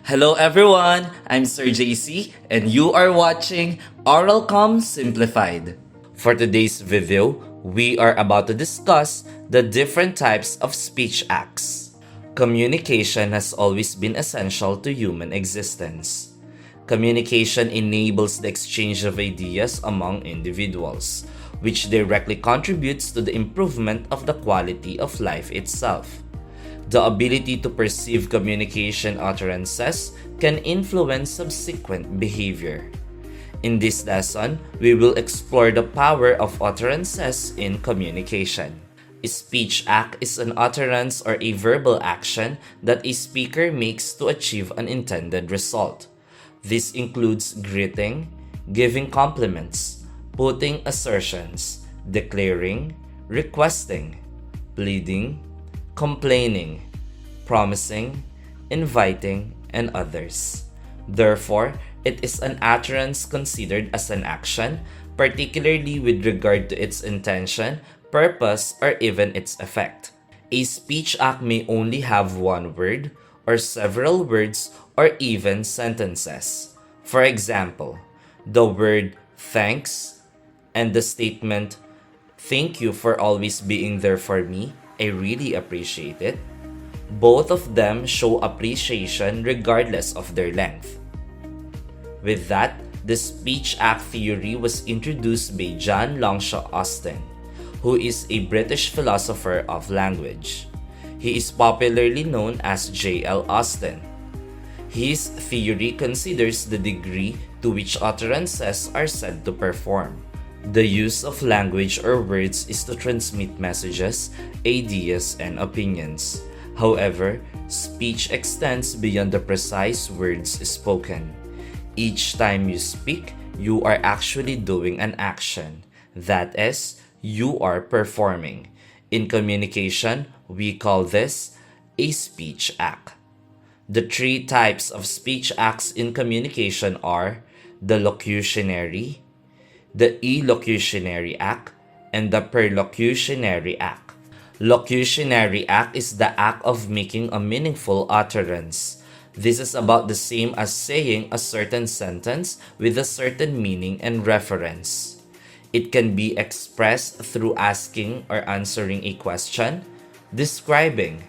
Hello everyone, I'm Sir JC and you are watching Oralcom Simplified. For today's video, we are about to discuss the different types of speech acts. Communication has always been essential to human existence. Communication enables the exchange of ideas among individuals, which directly contributes to the improvement of the quality of life itself. The ability to perceive communication utterances can influence subsequent behavior. In this lesson, we will explore the power of utterances in communication. A speech act is an utterance or a verbal action that a speaker makes to achieve an intended result. This includes greeting, giving compliments, putting assertions, declaring, requesting, pleading, complaining, promising, inviting, and others. Therefore, it is an utterance considered as an action, particularly with regard to its intention, purpose, or even its effect. A speech act may only have one word, or several words, or even sentences. For example, the word thanks and the statement, "Thank you for always being there for me. I really appreciate it." Both of them show appreciation regardless of their length. With that, the speech act theory was introduced by John Longshot Austin, who is a British philosopher of language. He is popularly known as J.L. Austin. His theory considers the degree to which utterances are said to perform. The use of language or words is to transmit messages, ideas, and opinions. However, speech extends beyond the precise words spoken. Each time you speak, you are actually doing an action. That is, you are performing. In communication, we call this a speech act. The three types of speech acts in communication are the Locutionary, the Illocutionary Act, and the Perlocutionary Act. Locutionary Act is the act of making a meaningful utterance. This is about the same as saying a certain sentence with a certain meaning and reference. It can be expressed through asking or answering a question, describing,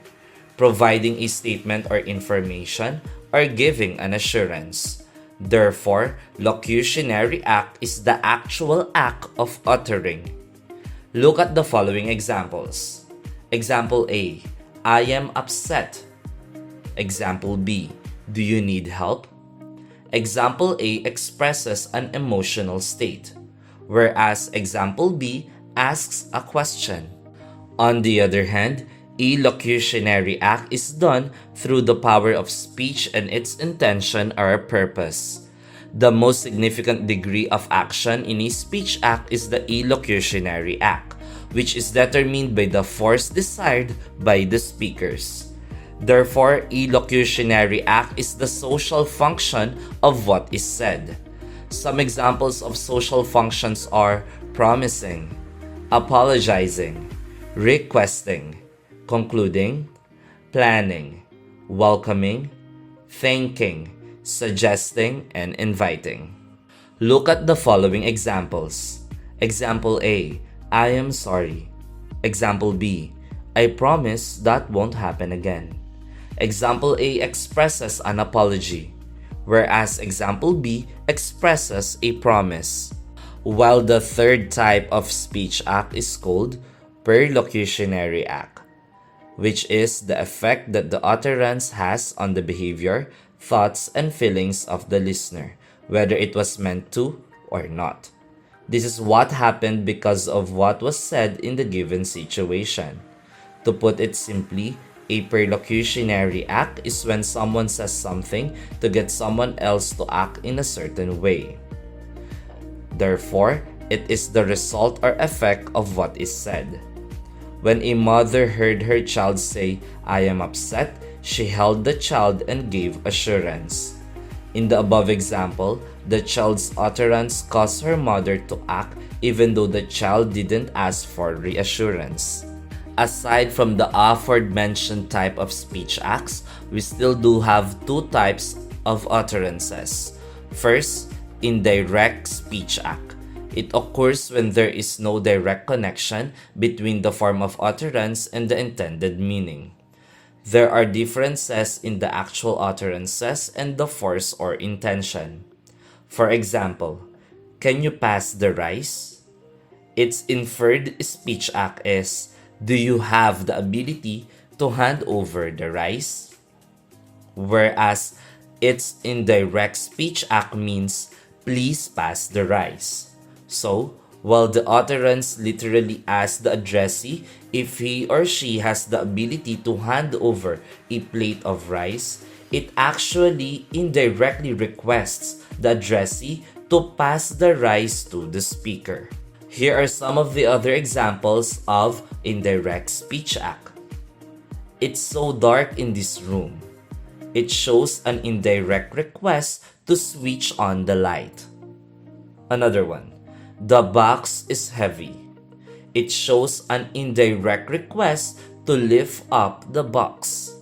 providing a statement or information, or giving an assurance. Therefore, Locutionary Act is the actual act of uttering. Look at the following examples. Example A, I am upset. Example B, do you need help? Example A expresses an emotional state, whereas example B asks a question. On the other hand, Illocutionary Act is done through the power of speech and its intention or purpose. The most significant degree of action in a speech act is the Illocutionary Act, which is determined by the force desired by the speakers. Therefore, Illocutionary Act is the social function of what is said. Some examples of social functions are promising, apologizing, requesting, concluding, planning, welcoming, thanking, suggesting, and inviting. Look at the following examples. Example A, I am sorry. Example B, I promise that won't happen again. Example A expresses an apology, whereas example B expresses a promise. While the third type of speech act is called Perlocutionary Act, which is the effect that the utterance has on the behavior, thoughts, and feelings of the listener, whether it was meant to or not. This is what happened because of what was said in the given situation. To put it simply, a perlocutionary act is when someone says something to get someone else to act in a certain way. Therefore, it is the result or effect of what is said. When a mother heard her child say, I am upset, she held the child and gave assurance. In the above example, the child's utterance caused her mother to act even though the child didn't ask for reassurance. Aside from the aforementioned type of speech acts, we still do have two types of utterances. First, Indirect Speech Act. It occurs when there is no direct connection between the form of utterance and the intended meaning. There are differences in the actual utterances and the force or intention. For example, can you pass the rice? Its inferred speech act is, do you have the ability to hand over the rice? Whereas its indirect speech act means, please pass the rice. So, while the utterance literally asks the addressee if he or she has the ability to hand over a plate of rice, it actually indirectly requests the addressee to pass the rice to the speaker. Here are some of the other examples of indirect speech act. It's so dark in this room. It shows an indirect request to switch on the light. Another one. The box is heavy. It shows an indirect request to lift up the box.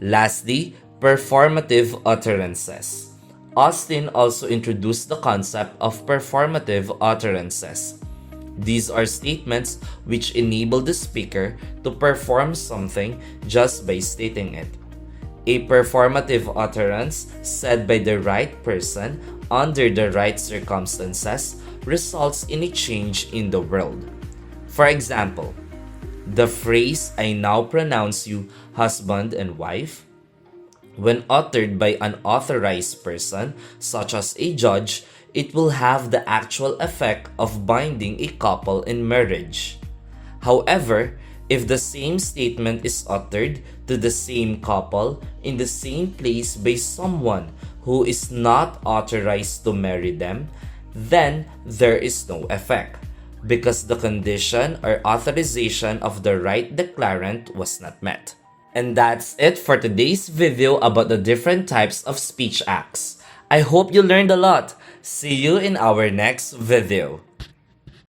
Lastly, performative utterances. Austin also introduced the concept of performative utterances. These are statements which enable the speaker to perform something just by stating it. A performative utterance said by the right person under the right circumstances results in a change in the world. For example, the phrase "I now pronounce you husband and wife," when uttered by an authorized person, such as a judge, it will have the actual effect of binding a couple in marriage. However, if the same statement is uttered to the same couple in the same place by someone who is not authorized to marry them, then there is no effect, because the condition or authorization of the right declarant was not met. And that's it for today's video about the different types of speech acts. I hope you learned a lot. See you in our next video.